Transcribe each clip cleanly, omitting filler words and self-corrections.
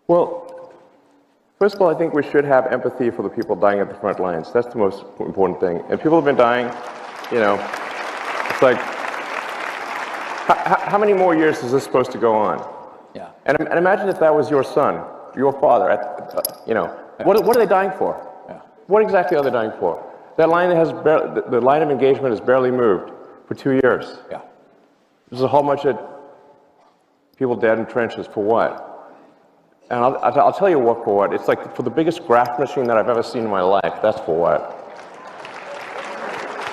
Well, first of all, I think we should have empathy for the people dying at the front lines. That's the most important thing. And people have been dying, you know, it's like, how many more years is this supposed to go on? Yeah. And imagine if that was your son, your father, you know, what are they dying for? Yeah. What exactly are they dying for? That line that has the line of engagement has barely moved for 2 years. Yeah. There's a whole bunch of people dead in trenches for what? And I'll tell you what for what. It's like for the biggest graft machine that I've ever seen in my life. That's for what.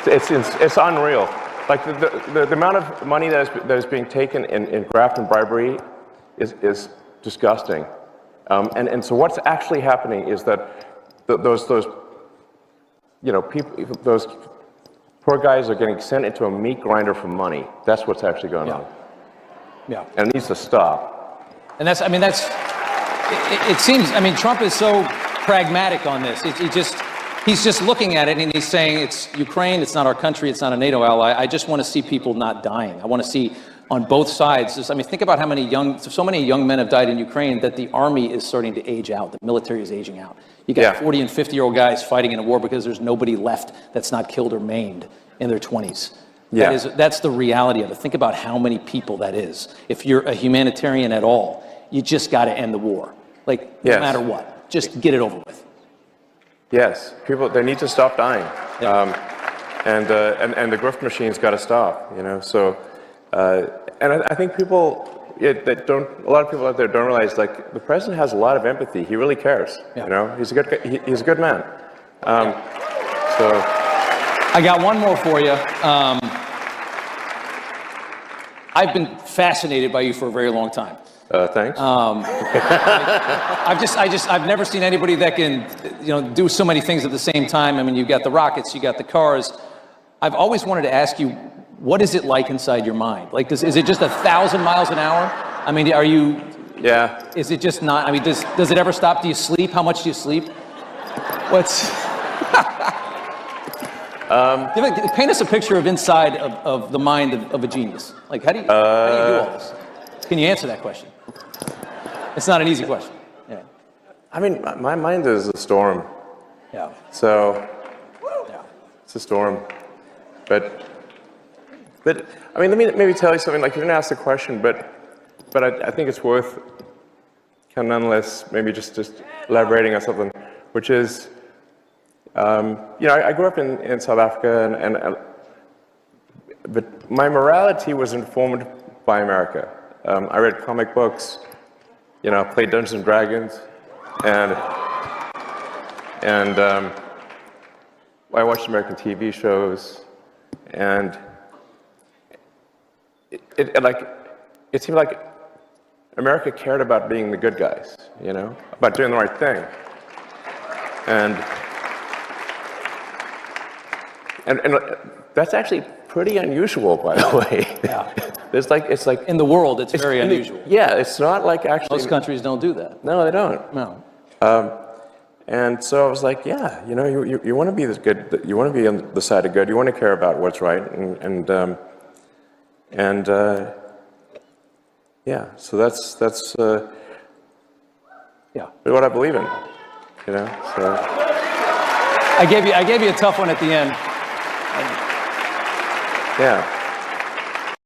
It's unreal. Like the amount of money that is being taken in graft and bribery is disgusting. And so what's actually happening is that those you know, those poor guys are getting sent into a meat grinder for money. That's what's actually going on. Yeah. And it needs to stop. And it seems, I mean, Trump is so pragmatic on this. He's just looking at it and he's saying, it's Ukraine, it's not our country, it's not a NATO ally. I just want to see people not dying. I want to see on both sides. I mean, think about how so many young men have died in Ukraine that the army is starting to age out. The military is aging out. You got 40 and 50-year-old guys fighting in a war because there's nobody left that's not killed or maimed in their 20s. Yeah. That's the reality of it. Think about how many people that is. If you're a humanitarian at all, you just got to end the war. Like, no matter what. Just get it over with. Yes. People, they need to stop dying. Yeah. And the grift machine's got to stop, you know. So, and I think people, that don't, a lot of people out there don't realize, like, the president has a lot of empathy. He really cares, you know. He's a good man. So. I got one more for you. I've been fascinated by you for a very long time. Thanks. I've never seen anybody that can, you know, do so many things at the same time. I mean, you've got the rockets, you got the cars. I've always wanted to ask you, what is it like inside your mind? Like, is it just 1,000 miles an hour? I mean, are you? Yeah. Is it just not? I mean, does it ever stop? Do you sleep? How much do you sleep? What's? Paint us a picture of inside of the mind of a genius. Like, how do you do all this? Can you answer that question? It's not an easy question. Yeah. I mean, my mind is a storm. Yeah. So, it's a storm. But I mean, let me maybe tell you something. Like, you didn't ask the question, but I think it's worth kind of nonetheless maybe just elaborating on something, which is, you know, I grew up in South Africa, but my morality was informed by America. I read comic books, you know, played Dungeons and Dragons, and I watched American TV shows, and it seemed like America cared about being the good guys, you know, about doing the right thing, and that's actually pretty unusual, by the way. Yeah. It's like in the world, it's very unusual. Yeah, it's not like actually. Most countries don't do that. No, they don't. No. And so I was like, yeah, you know, you want to be this good. You want to be on the side of good. You want to care about what's right, and yeah. So that's what I believe in. You know. So. I gave you a tough one at the end. Yeah.